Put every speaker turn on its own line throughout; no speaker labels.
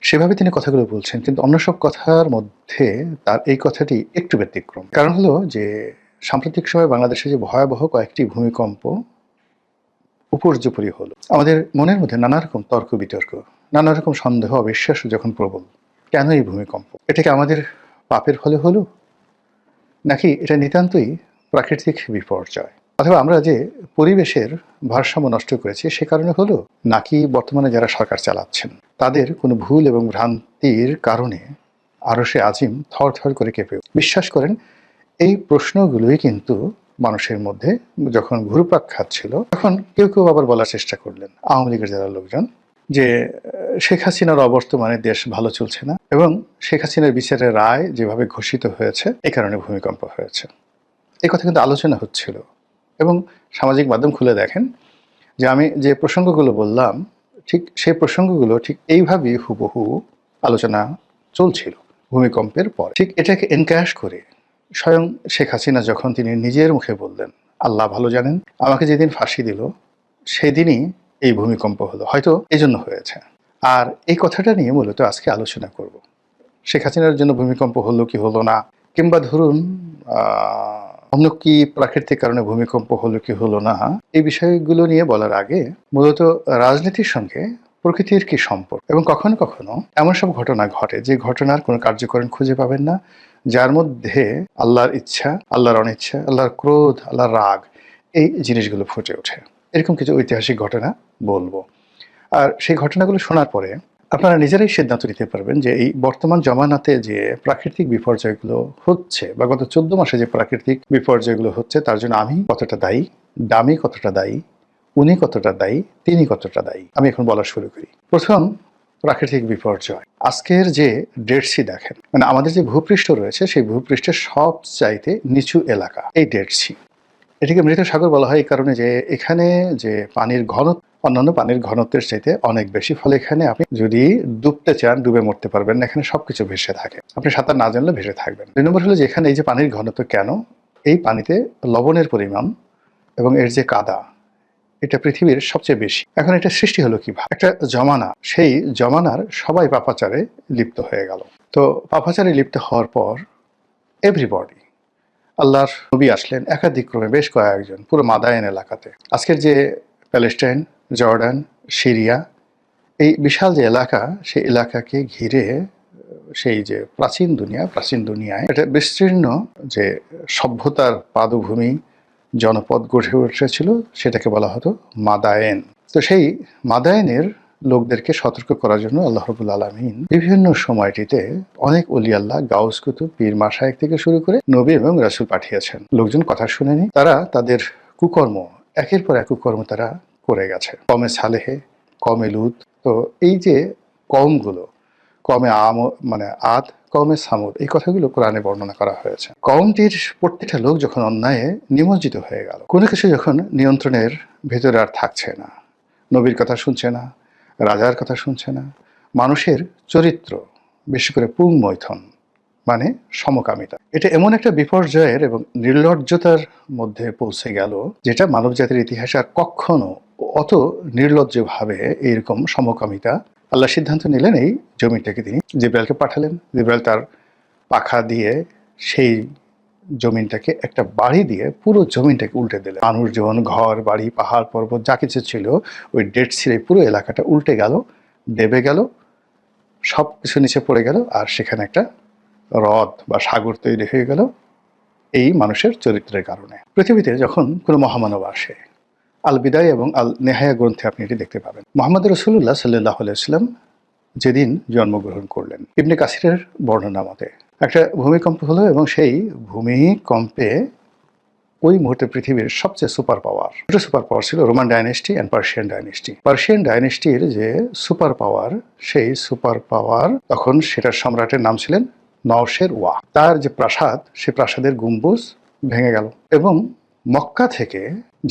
সেভাবে তিনি কথাগুলো বলছেন। কিন্তু অন্য সব কথার মধ্যে তার এই কথাটি একটু ব্যতিক্রম। কারণ হলো যে সাম্প্রতিক সময়ে বাংলাদেশে যে ভয়াবহ কয়েকটি ভূমিকম্প উপর্যুপরি হলো, আমাদের মনের মধ্যে নানা রকম তর্ক-বিতর্ক, নানা রকম সন্দেহ অবিশ্বাস যখন প্রবল। কেন এই ভূমিকম্প? এটা কি আমাদের পাপের ফলে হলো? নাকি এটা নিতান্তই প্রাকৃতিক বিপর্যয়? অথবা আমরা যে পরিবেশের ভারসাম্য নষ্ট করেছি সে কারণে হলো? নাকি বর্তমানে যারা সরকার চালাচ্ছেন তাদের কোনো ভুল এবং ভ্রান্তির কারণে আরশে আজিম থরথর করে কেঁপে ওঠে? বিশ্বাস করেন এই প্রশ্নগুলোই কিন্তু মানুষের মধ্যে যখন ঘুরপাক খাচ্ছিল তখন কেউ কেউ আবার বলার চেষ্টা করলেন, আওয়ামী লীগের যারা লোকজন, যে শেখ হাসিনার অবর্তমানে দেশ ভালো চলছে না এবং শেখ হাসিনার বিচারের রায় যেভাবে ঘোষিত হয়েছে এই কারণে ভূমিকম্প হয়েছে। এই কথা কিন্তু আলোচনা হচ্ছিল এবং সামাজিক মাধ্যম খুলে দেখেন যে আমি যে প্রসঙ্গগুলো বললাম ঠিক সেই প্রসঙ্গগুলো ঠিক এইভাবেই হুবহু আলোচনা চলছিল ভূমিকম্পের পর। ঠিক এটাকে এনক্যাশ করে স্বয়ং শেখ হাসিনা যখন তিনি নিজের মুখে বললেন, আল্লাহ ভালো জানেন, আমাকে যেদিন ফাঁসি দিল সেদিনই এই ভূমিকম্প হলো, হয়তো এজন্য হয়েছে। আর এই কথাটা নিয়ে মূলত আজকে আলোচনা করব। শেখ হাসিনার জন্য ভূমিকম্প হলো কি হলো না, কিংবা ধরুন অন্য কি প্রাকৃতিক কারণে ভূমিকম্প হলো কি হলো না, এই বিষয়গুলো নিয়ে বলার আগে মূলত রাজনীতির সঙ্গে প্রকৃতির কি সম্পর্ক, এবং কখনো কখনো এমন সব ঘটনা ঘটে যে ঘটনার কোনো কার্যকরণ খুঁজে পাবেন না, যার মধ্যে আল্লাহর ইচ্ছা, আল্লাহর অনিচ্ছা, আল্লাহর ক্রোধ, আল্লাহর রাগ, এই জিনিসগুলো ফুটে ওঠে। এরকম কিছু ঐতিহাসিক ঘটনা বলবো। আর সেই ঘটনাগুলো শোনার পরে আপনারা নিজেরাই সিদ্ধান্ত নিতে পারবেন যে এই বর্তমান জমানাতে যে প্রাকৃতিক বিপর্যয়গুলো হচ্ছে বা গত 14 মাসে যে প্রাকৃতিক বিপর্যয়গুলো হচ্ছে তার জন্য আমি কতটা দায়ী, দামি কতটা দায়ী, উনি কতটা দায়ী, তিনি কতটা দায়ী। আমি এখন বলা শুরু করি। প্রথম প্রাকৃতিক বিপর্যয়, আজকের যে ডেড সি দেখেন, মানে আমাদের যে ভূপৃষ্ঠ রয়েছে সেই ভূপৃষ্ঠের সবচাইতে নিচু এলাকা এই ডেড সি। এটিকে মৃত সাগর বলা হয় এই কারণে যে এখানে যে পানির ঘনত্ব অন্যান্য পানির ঘনত্বের চাইতে অনেক বেশি, ফলে এখানে আপনি যদি ডুবতে চান ডুবে মরতে পারবেন না, এখানে সবকিছু ভেসে থাকে, আপনি সাঁতার না জানলে ভেসে থাকবেন। 2 নম্বর হলো যে এখানে এই যে পানির ঘনত্ব, কেন এই পানিতে লবণের পরিমাণ এবং এর যে কাদা, এটা পৃথিবীর সবচেয়ে বেশি। এখন এটা সৃষ্টি হলো কিভাবে? একটা জমানা, সেই জমানার সবাই পাপাচারে লিপ্ত হয়ে গেল। তো পাপাচারে লিপ্ত হওয়ার পর এভরিবডি, আল্লাহর নবী আসলেন একাধিক ক্রমে, বেশ কয়েকজন, পুরো মাদায়েন এলাকাতে। আজকের যে প্যালেস্টাইন, জর্ডান, সিরিয়া, এই বিশাল যে এলাকা, সেই এলাকাকে ঘিরে সেই যে প্রাচীন দুনিয়ায় একটা বিস্তীর্ণ যে সভ্যতার পাদভূমি, জনপদ গড়ে উঠেছিল, সেটাকে বলা হতো মাদায়েন। তো সেই মাদায়েনের লোকদেরকে সতর্ক করার জন্য আল্লাহ রাব্বুল আলামিন বিভিন্ন সময়টিতে অনেক ওলি আল্লাহ, গাউস কুতুব, পীর মাশায়েখ থেকে শুরু করে নবী এবং রাসূল পাঠিয়েছেন। লোকজন কথা শুনেনি, তারা তাদের কুকর্ম, একের পর এক কুকর্ম তারা করে গেছে। কমে সালেহে, কমে লুত। তো এই যে কওমগুলো, কমে মানে আদ, কমে সামুদ, এই কথাগুলো কোরআনে বর্ণনা করা হয়েছে। কওমটির প্রত্যেকটা লোক যখন অন্যায়ে নিমজ্জিত হয়ে গেল, কোনো কিছু যখন নিয়ন্ত্রণের ভেতরে আর থাকছে না, নবীর কথা শুনছে না, রাজার কথা শুনছে না, মানুষের চরিত্র, বিশেষ করে পুংমৈথন মানে সমকামিতা, এটা এমন একটা বিপর্যয়ের এবং নির্লজ্জতার মধ্যে পৌঁছে গেল যেটা মানব জাতির ইতিহাসে আর কখনো অত নির্লজ্জভাবে এইরকম সমকামিতা। আল্লাহ সিদ্ধান্ত নিলেন এই জমিটাকে তিনি জিব্রাইলকে পাঠালেন। জিব্রাইল তার পাখা দিয়ে সেই জমিনটাকে একটা বাড়ি দিয়ে পুরো জমিনটাকে উল্টে দিলেন। মানুষজন, ঘর বাড়ি, পাহাড় পর্বত যা কিছু ছিল ওই ডেড সির পুরো এলাকাটা উল্টে গেল, দেবে গেল, সব কিছু নিচে পড়ে গেল, আর সেখানে একটা হ্রদ বা সাগর তৈরি হয়ে গেল এই মানুষের চরিত্রের কারণে। পৃথিবীতে যখন কোনো মহামানব আসে, আল বিদায় এবং আল নেহায়া গ্রন্থে আপনি এটি দেখতে পাবেন। মুহাম্মদ রাসূলুল্লাহ সাল্লাল্লাহু আলাইহি ওয়াসাল্লাম যেদিন জন্মগ্রহণ করলেন, ইবনে কাসিরের বর্ণনা মতে একটা ভূমিকম্প হলো এবং সেই ভূমিকম্পে ওই মুহূর্তে পৃথিবীর সবচেয়ে সুপার পাওয়ার ছিল Roman dynasty and Persian dynasty. Persian ডাইনেস্টির যে সুপার পাওয়ার, সেই সুপার পাওয়ার তখন সেটার সম্রাটের নাম ছিলেন নওশের ওয়া। তার যে প্রাসাদ, সে প্রাসাদের গম্বুজ ভেঙে গেল এবং মক্কা থেকে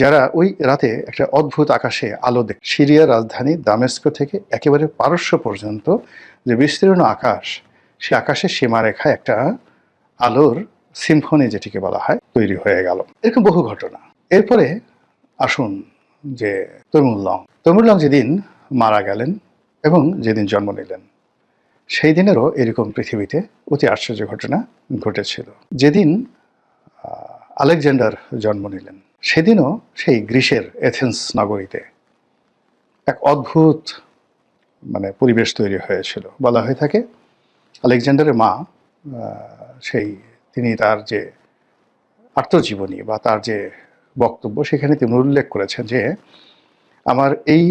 যারা ওই রাতে একটা অদ্ভুত আকাশে আলো দেখে, সিরিয়ার রাজধানী দামেস্ক থেকে একেবারে পারস্য পর্যন্ত যে বিস্তীর্ণ আকাশ, সে আকাশের সীমারেখায় একটা আলোর সিম্ফনি, যেটিকে বলা হয়, তৈরি হয়ে গেল। এরকম বহু ঘটনা। এরপরে আসুন যে তৈমুর লং যেদিন মারা গেলেন এবং যেদিন জন্ম নিলেন, সেই দিনেরও এরকম পৃথিবীতে অতি আশ্চর্য ঘটনা ঘটেছিল। যেদিন আলেকজান্ডার জন্ম নিলেন সেদিনও সেই গ্রিসের এথেন্স নগরীতে এক অদ্ভুত পরিবেশ তৈরি হয়েছিল। বলা হয়ে থাকে আলেকজান্ডারের মা তিনি তার যে আত্মজীবনী বা তার যে বক্তব্য সেখানে তিনি উল্লেখ করেছেন যে আমার এই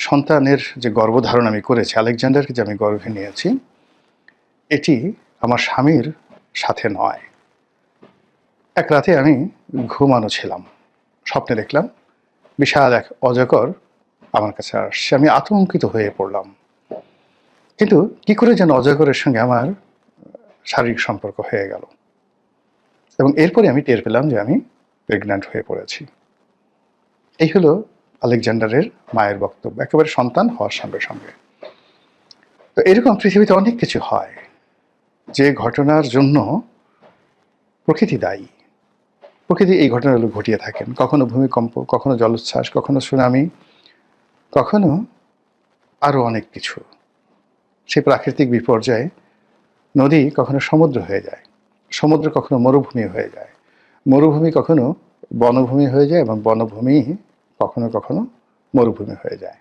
সন্তানের যে গর্ভধারণ আমি করেছি, আলেকজান্ডারকে যে আমি গর্ভে নিয়েছি, এটি আমার স্বামীর সাথে নয়। এক রাতে আমি ঘুমানো ছিলাম, স্বপ্নে দেখলাম বিশাল এক অজগর আমার কাছে আসছে। আমি আতঙ্কিত হয়ে পড়লাম, কিন্তু কি করে যেন অজগরের সঙ্গে আমার শারীরিক সম্পর্ক হয়ে গেল এবং এরপরে আমি টের পেলাম যে আমি প্রেগন্যান্ট হয়ে পড়েছি। এই হলো আলেকজান্ডারের মায়ের বক্তব্য, একেবারে সন্তান হওয়ার সঙ্গে সঙ্গে। তো এরকম পৃথিবীতে অনেক কিছু হয় যে ঘটনার জন্য প্রকৃতি দায়ী। প্রকৃতি এই ঘটনাগুলো ঘটিয়ে থাকেন, কখনো ভূমিকম্প, কখনো জলোচ্ছ্বাস, কখনো সুনামি, কখনো আরও অনেক কিছু। সেই প্রাকৃতিক বিপর্যয়ে নদী কখনো সমুদ্র হয়ে যায়, সমুদ্র কখনো মরুভূমি হয়ে যায়, মরুভূমি কখনো বনভূমি হয়ে যায় এবং বনভূমি কখনো কখনো মরুভূমি হয়ে যায়।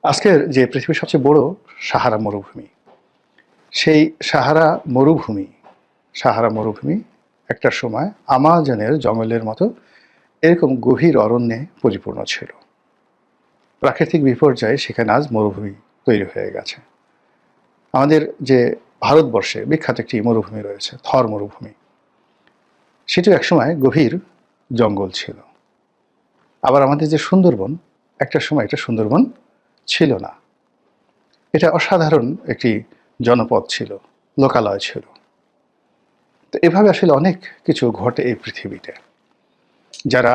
আজকের যে পৃথিবীর সবচেয়ে বড় সাহারা মরুভূমি, সেই সাহারা মরুভূমি একটা সময় আমাজনের জঙ্গলের মতো এরকম গভীর অরণ্যে পরিপূর্ণ ছিল। প্রাকৃতিক বিপর্যয়ে সেখানে আজ মরুভূমি তৈরি হয়ে গেছে। আমাদের যে ভারতবর্ষে বিখ্যাত একটি মরুভূমি রয়েছে, থর মরুভূমি, সেটিও একসময় গভীর জঙ্গল ছিল। আবার আমাদের যে সুন্দরবন, একটা সময় এটা সুন্দরবন ছিল না, এটা অসাধারণ একটি জনপদ ছিল, লোকালয় ছিল। তো এভাবে আসলে অনেক কিছু ঘটে এই পৃথিবীতে। যারা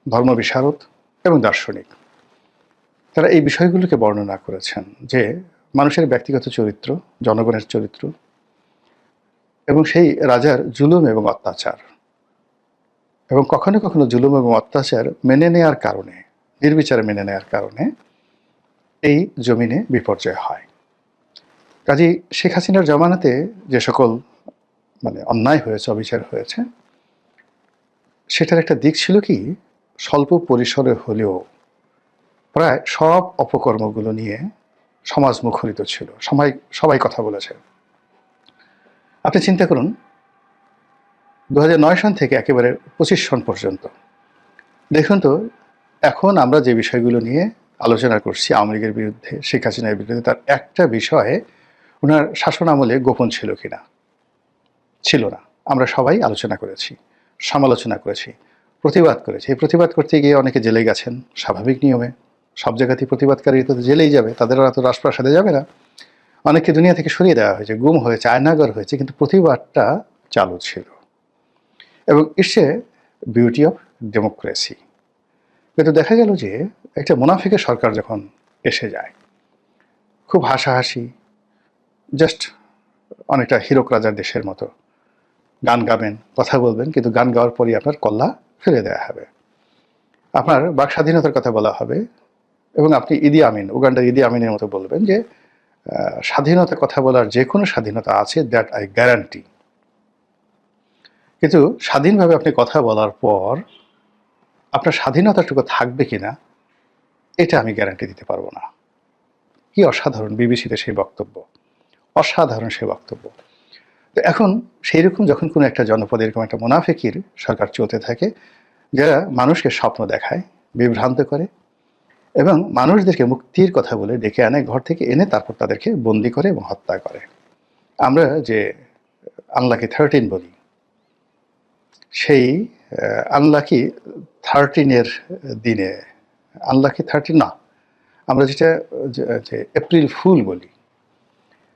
ধর্মবিশারদ এবং দার্শনিক, তারা এই বিষয়গুলোকে বর্ণনা করেছেন যে মানুষের ব্যক্তিগত চরিত্র, জনগণের চরিত্র এবং সেই রাজার জুলুম এবং অত্যাচার, এবং কখনো কখনো জুলুম এবং অত্যাচার মেনে নেয়ার কারণে, নির্বিচারে মেনে নেয়ার কারণে এই জমিনে বিপর্যয় হয়। কাজেই শেখ হাসিনার জমানাতে যে সকল অন্যায় হয়েছে, অবিচার হয়েছে, সেটার একটা দিক ছিল কি, স্বল্প পরিসরে হলেও প্রায় সব অপকর্মগুলো নিয়ে সমাজ মুখরিত ছিল, সবাই কথা বলেছে। আপনি চিন্তা করুন, 2009 সন থেকে একেবারে 25 সন পর্যন্ত দেখুন তো, এখন আমরা যে বিষয়গুলো নিয়ে আলোচনা করছি, আওয়ামী লীগের বিরুদ্ধে, শেখ হাসিনার বিরুদ্ধে, তার একটা বিষয়ে ওনার শাসন আমলে গোপন ছিল কিনা? ছিল না। আমরা সবাই আলোচনা করেছি, সমালোচনা করেছি, প্রতিবাদ করেছি। এই প্রতিবাদ করতে গিয়ে অনেকে জেলে গেছেন, স্বাভাবিক নিয়মে। সব জায়গাতেই প্রতিবাদকারী তো জেলেই যাবে, তাদের এত রাজপ্রাসাদে যাবে না। অনেককে দুনিয়া থেকে সরিয়ে দেওয়া হয়েছে, গুম হয়েছে, আয়নাগর হয়েছে, কিন্তু প্রতিবাদটা চালু ছিল। এবং it's a beauty of democracy. কিন্তু দেখা গেল যে একটা মুনাফিকের সরকার যখন এসে যায়, খুব হাসাহাসি, জাস্ট অনেকটা হীরক রাজার দেশের মতো গান গাবেন, কথা বলবেন, কিন্তু গান গাওয়ার পরই আপনার কল্লা ফেলে দেওয়া হবে, আপনার বাক স্বাধীনতার কথা বলা হবে, এবং আপনি উগান্ডার ইদি আমিনের মতো বলবেন যে স্বাধীনতার কথা বলার যে কোনো স্বাধীনতা আছে, দ্যাট আই গ্যারান্টি। কিন্তু স্বাধীনভাবে আপনি কথা বলার পর আপনার স্বাধীনতাটুকু থাকবে কিনা, এটা আমি গ্যারান্টি দিতে পারবো না। কি অসাধারণ বিবিসিতে সেই বক্তব্য, অসাধারণ সেই বক্তব্য। তো এখন সেই রকম যখন কোনো একটা জনপদে এরকম একটা মুনাফিকির সরকার চলতে থাকে, যারা মানুষকে স্বপ্ন দেখায়, বিভ্রান্ত করে এবং মানুষদেরকে মুক্তির কথা বলে ডেকে আনে, ঘর থেকে এনে তারপর তাদেরকে বন্দি করে এবং হত্যা করে। আমরা যে আনলাকি 13 বলি, সেই আনলাকি 13-এর দিনে, আনলাকি 13 না, আমরা যেটা যে এপ্রিল ফুল বলি,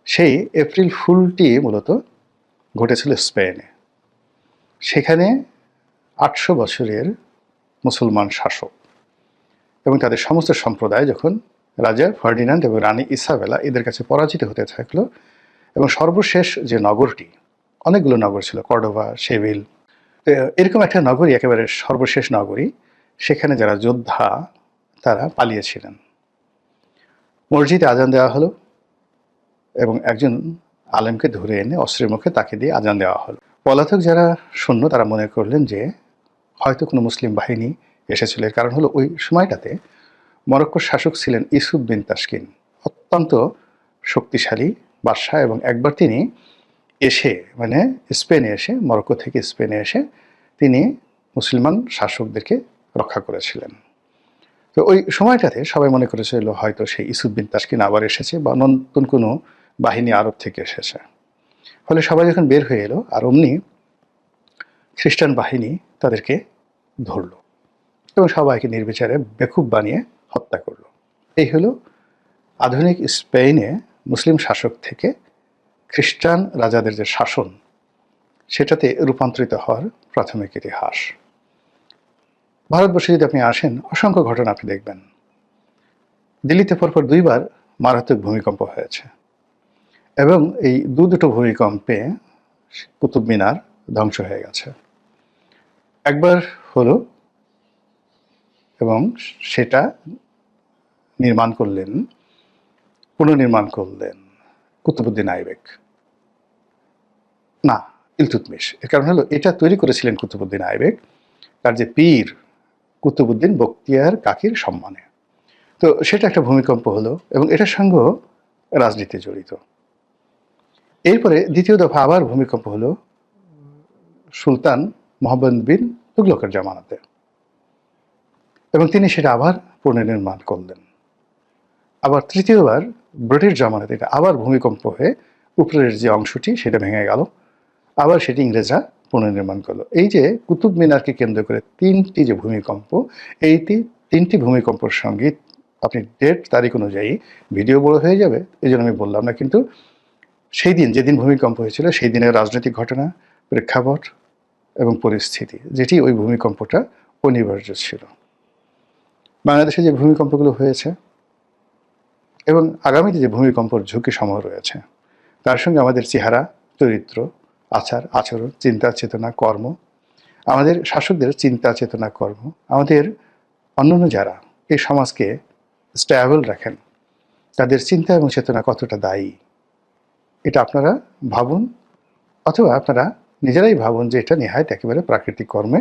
সেই এপ্রিল ফুলটি মূলত ঘটেছিল স্পেনে। সেখানে 800 বছরের মুসলমান শাসক এবং তাদের সমস্ত সম্প্রদায় যখন রাজা ফার্ডিনান্ড এবং রানী ইসাবেলা এদের কাছে পরাজিত হতে থাকলো, এবং সর্বশেষ যে নগরটি, অনেকগুলো নগর ছিল, কর্ডোভা, সেভিল, এরকম একটা নগরী, একেবারে সর্বশেষ নগরী, সেখানে যারা যোদ্ধা তারা পালিয়েছিলেন। মসজিদে আজান দেওয়া হলো, এবং একজন আলেমকে ধরে এনে অস্ত্রের মুখে তাকে দিয়ে আজান দেওয়া হলো। পলাতক যারা সৈন্য তারা মনে করলেন যে হয়তো কোনো মুসলিম বাহিনী এসেছিল। এর কারণ হলো ওই সময়টাতে মরক্কোর শাসক ছিলেন ইউসুফ বিন তাসকিন, অত্যন্ত শক্তিশালী বাদশাহ, এবং একবার তিনি এসে মানে স্পেনে এসে, মরক্কো থেকে স্পেনে এসে তিনি মুসলমান শাসকদেরকে রক্ষা করেছিলেন। তো ওই সময়টাতে সবাই মনে করেছিল হয়তো সেই ইউসুফ বিন তাসকিন আবার এসেছে বা নতুন কোনো বাহিনী আরব থেকে এসেছে। ফলে সবাই যখন বের হয়ে এলো আর অমনি খ্রিস্টান বাহিনী তাদেরকে ধরল এবং সবাইকে নির্বিচারে বেকুব বানিয়ে হত্যা করল। এই হলো আধুনিক স্পেনে মুসলিম শাসক থেকে খ্রিস্টান রাজাদের যে শাসন সেটাতে রূপান্তরিত হওয়ার প্রাথমিক ইতিহাস। ভারতবর্ষে যদি আপনি আসেন, অসংখ্য ঘটনা আপনি দেখবেন। দিল্লিতে পরপর 2 বার মারাত্মক ভূমিকম্প হয়েছে এবং এই দুটো ভূমিকম্পে কুতুব মিনার ধ্বংস হয়ে গেছে। একবার হলো এবং সেটা পুনর্নির্মাণ করলেন কুতুবউদ্দিন আইবেক, না ইলতুৎমিশ। এর কারণ হলো এটা তৈরি করেছিলেন কুতুবউদ্দিন আইবেক তার যে পীর কুতুবউদ্দিন বখতিয়ার কাকির সম্মানে। তো সেটা একটা ভূমিকম্প হলো এবং এটার সঙ্গে রাজনীতি জড়িত। এরপরে দ্বিতীয় দফা আবার ভূমিকম্প হলো সুলতান মোহাম্মদ বিন তুগলকের জামানাতে এবং তিনি সেটা আবার পুনর্নির্মাণ করলেন। আবার তৃতীয়বার ব্রিটিশ জামানাতে এটা আবার ভূমিকম্প হয়ে উপরের যে অংশটি সেটা ভেঙে গেল, আবার সেটি ইংরেজরা পুনর্নির্মাণ করলো। এই যে কুতুব মিনারকে কেন্দ্র করে 3টি যে ভূমিকম্প, এই 3টি ভূমিকম্পের সঙ্গে আপনি ডেট তারিখ অনুযায়ী ভিডিও বড় হয়ে যাবে, এই জন্য আমি বললাম না। কিন্তু সেই দিন যেদিন ভূমিকম্প হয়েছিল সেই দিনের রাজনৈতিক ঘটনা, প্রেক্ষাপট এবং পরিস্থিতি, যেটি ওই ভূমিকম্পটা অনিবার্য ছিল। বাংলাদেশে যে ভূমিকম্পগুলো হয়েছে এবং আগামীতে যে ভূমিকম্পর ঝুঁকি সমূহ রয়েছে, তার সঙ্গে আমাদের চেহারা, চরিত্র, আচার আচরণ, চিন্তা চেতনা, কর্ম, আমাদের শাসকদের চিন্তা চেতনা, কর্ম, আমাদের অন্যান্য যারা এই সমাজকে স্ট্যাবল রাখেন তাদের চিন্তা এবং চেতনা কতটা দায়ী, এটা আপনারা ভাবুন, অথবা আপনারা নিজেরাই ভাবুন যে এটা নেহায়েত একেবারে প্রাকৃতিক কর্মে